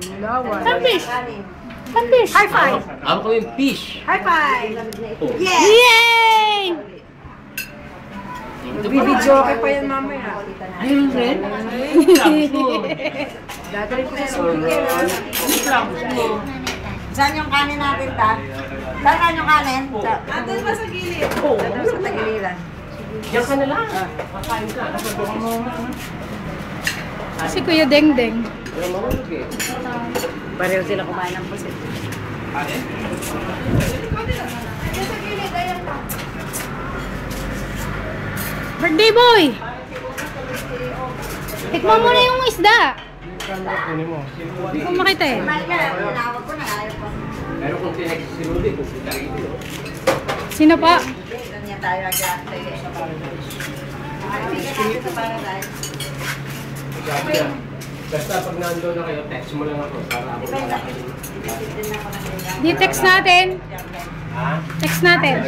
Sunfish! Sunfish! High five! Ako ko yung fish. High five! Yes! Yay! Video okay pa yan mamaya. Ayun rin. Dadalhin ko sa speaker. Saan yung kanin natin, ta? Saan yung kanin? Andun pa sa gilid. Oo. Andun sa tagiliran. Diyan ka na lang. Makain ka. Si Kuya Dengdeng. Pareho sila kumain ng pusit. Birthday boy! Tikman mo na yung isda. Hindi ko makita eh. Tinawag ko na ayaw ko. Pero kung tinext si Rudy, pupunta rito. Sino pa? Ganyan tayo agad. Bigyan natin sa paradise. Sabi niya, basta pag nandun na kayo, text mo lang ako para ako malaki. Di text natin. Ha? Text natin.